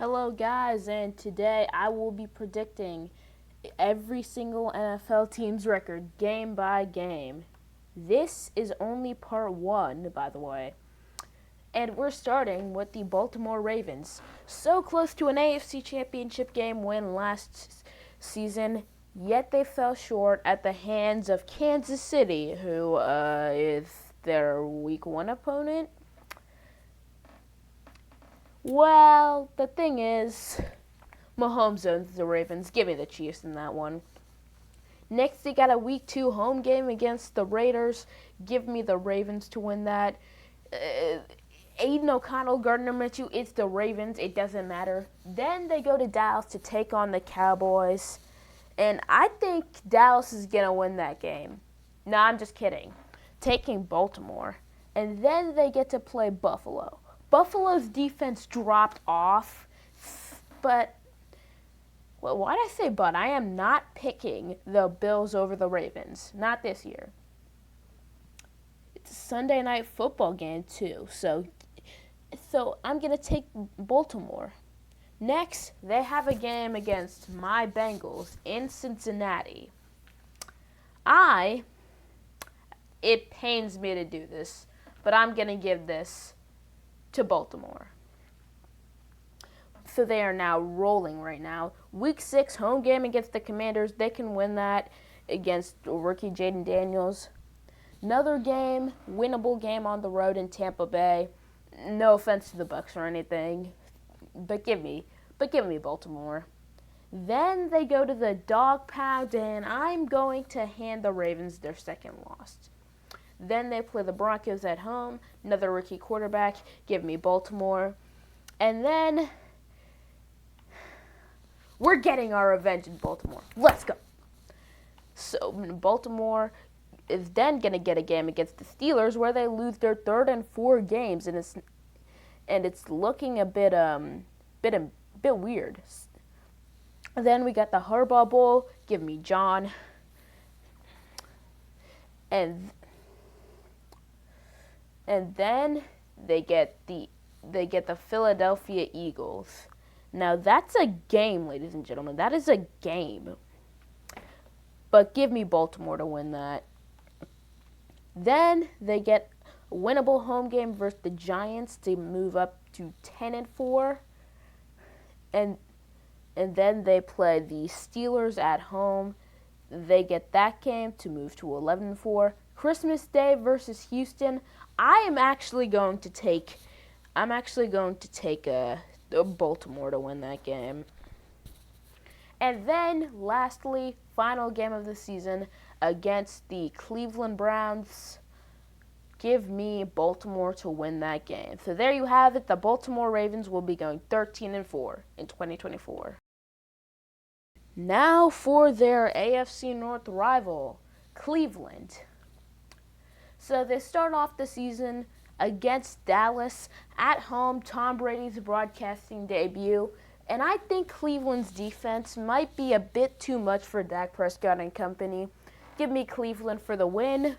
Hello, guys, and today I will be predicting every single NFL team's record game by game. This is only part one, by the way. And we're starting with the Baltimore Ravens. So close to an AFC Championship game win last season, yet they fell short at the hands of Kansas City, who is their Week 1 opponent. Well, the thing is, Mahomes owns the Ravens. Give me the Chiefs in that one. Next, they got a Week 2 home game against the Raiders. Give me the Ravens to win that. Aiden O'Connell, Gardner Minshew, it's the Ravens. It doesn't matter. Then they go to Dallas to take on the Cowboys. And I think Dallas is going to win that game. No, I'm just kidding. Taking Baltimore. And then they get to play Buffalo. Buffalo's defense dropped off, but, well, why did I say but? I am not picking the Bills over the Ravens. Not this year. It's a Sunday night football game, too, so I'm going to take Baltimore. Next, they have a game against my Bengals in Cincinnati. It pains me to do this, but I'm going to give this to Baltimore. So they are now rolling right now. Week 6 home game against the Commanders. They can win that against rookie Jaden Daniels. Another game, winnable game on the road in Tampa Bay. No offense to the Bucs or anything, but give me Baltimore. Then they go to the dog pound, and I'm going to hand the Ravens their second loss. Then they play the Broncos at home, another rookie quarterback, give me Baltimore. And then we're getting our revenge in Baltimore. Let's go. So Baltimore is then going to get a game against the Steelers where they lose their third and fourth games, and it's looking a bit weird. Then we got the Harbaugh Bowl, give me John. And then they get the Philadelphia Eagles. Now that's a game, ladies and gentlemen. That is a game. But give me Baltimore to win that. Then they get a winnable home game versus the Giants to move up to 10-4. And then they play the Steelers at home. They get that game to move to 11-4. Christmas Day versus Houston. I'm actually going to take Baltimore to win that game. And then, lastly, final game of the season against the Cleveland Browns. Give me Baltimore to win that game. So there you have it. The Baltimore Ravens will be going 13-4 in 2024. Now for their AFC North rival, Cleveland. So they start off the season against Dallas at home, Tom Brady's broadcasting debut. And I think Cleveland's defense might be a bit too much for Dak Prescott and company. Give me Cleveland for the win.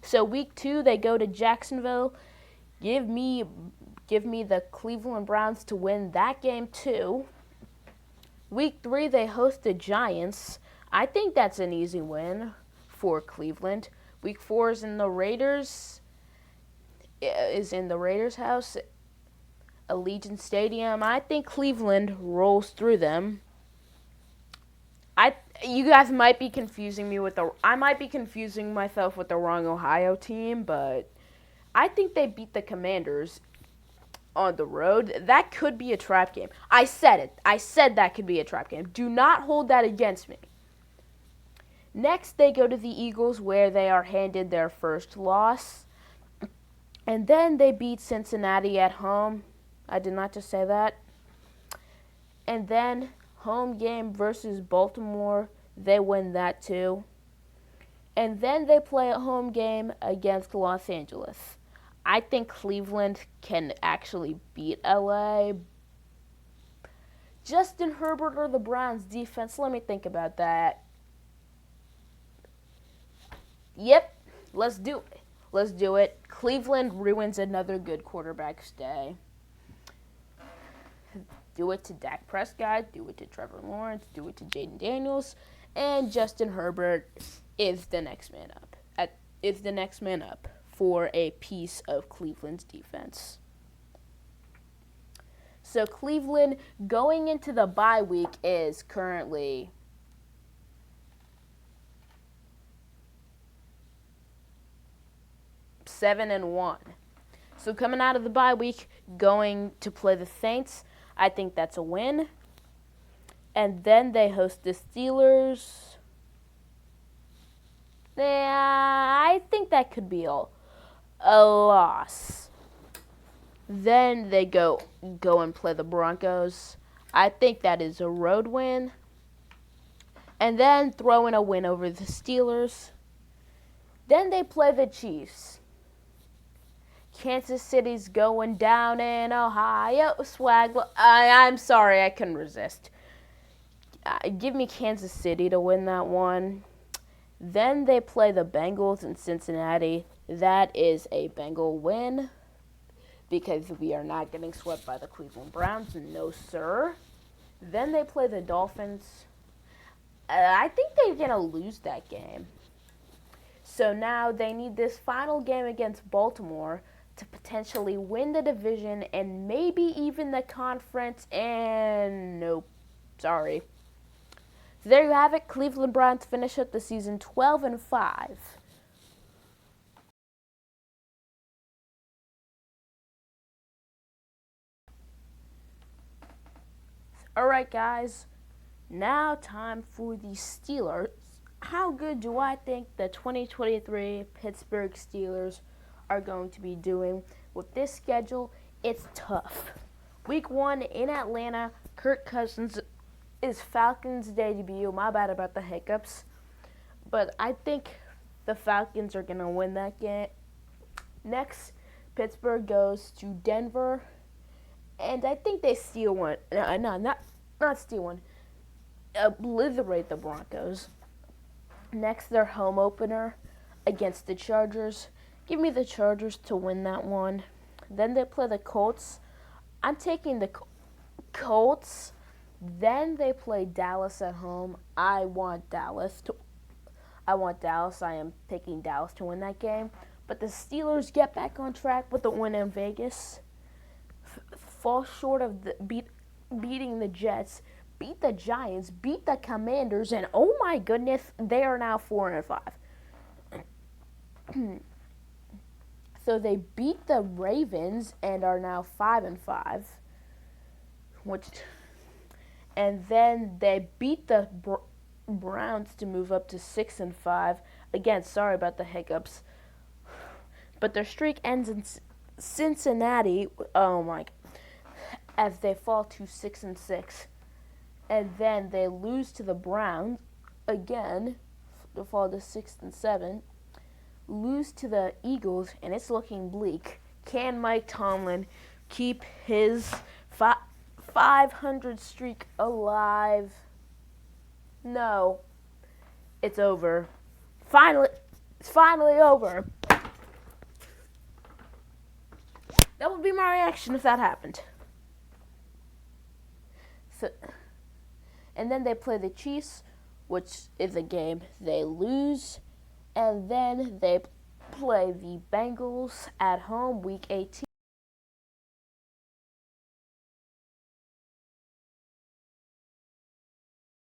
So week 2, they go to Jacksonville. Give me the Cleveland Browns to win that game too. Week 3, they host the Giants. I think that's an easy win for Cleveland. Week 4 is in the Raiders house, Allegiant Stadium. I think Cleveland rolls through them. You guys might be confusing me I might be confusing myself with the wrong Ohio team, but I think they beat the Commanders on the road. That could be a trap game. I said it. I said that could be a trap game. Do not hold that against me. Next, they go to the Eagles, where they are handed their first loss. And then they beat Cincinnati at home. I did not just say that. And then, home game versus Baltimore. They win that too. And then they play a home game against Los Angeles. I think Cleveland can actually beat LA. Justin Herbert or the Browns defense? Let me think about that. Yep, let's do it. Cleveland ruins another good quarterback's day. Do it to Dak Prescott, do it to Trevor Lawrence, do it to Jaden Daniels, and Justin Herbert is the next man up. Is the next man up for a piece of Cleveland's defense. So Cleveland going into the bye week is currently 7-1. So coming out of the bye week, going to play the Saints, I think that's a win. And then they host the Steelers. I think that could be a loss. Then they go and play the Broncos. I think that is a road win. And then throw in a win over the Steelers. Then they play the Chiefs. Kansas City's going down in Ohio. Swag. I'm sorry, I couldn't resist. Give me Kansas City to win that one. Then they play the Bengals in Cincinnati. That is a Bengal win because we are not getting swept by the Cleveland Browns. No, sir. Then they play the Dolphins. I think they're going to lose that game. So now they need this final game against Baltimore to potentially win the division and maybe even the conference. And nope, sorry. So there you have it. Cleveland Browns finish up the season 12-5. All right, guys. Now time for the Steelers. How good do I think the 2023 Pittsburgh Steelers are going to be doing? With this schedule, it's tough. Week 1 in Atlanta, Kirk Cousins is Falcons' debut. My bad about the hiccups. But I think the Falcons are going to win that game. Next, Pittsburgh goes to Denver. And I think they steal one. No, not steal one. Obliterate the Broncos. Next, their home opener against the Chargers. Give me the Chargers to win that one. Then they play the Colts. I'm taking the Colts. Then they play Dallas at home. I want Dallas. I am picking Dallas to win that game. But the Steelers get back on track with the win in Vegas. Fall short of beating the Jets. Beat the Giants. Beat the Commanders. And oh my goodness, they are now 4-5. So they beat the Ravens and are now 5-5. And then they beat the Browns to move up to 6-5. Again, sorry about the hiccups. But their streak ends in Cincinnati. Oh my! As they fall to 6-6, and then they lose to the Browns again to fall to 6-7. Lose to the Eagles, and it's looking bleak. Can Mike Tomlin keep his 500 streak alive? No. It's over. It's finally over. That would be my reaction if that happened. So, and then they play the Chiefs, which is a game they lose. And then they play the Bengals at home, Week 18.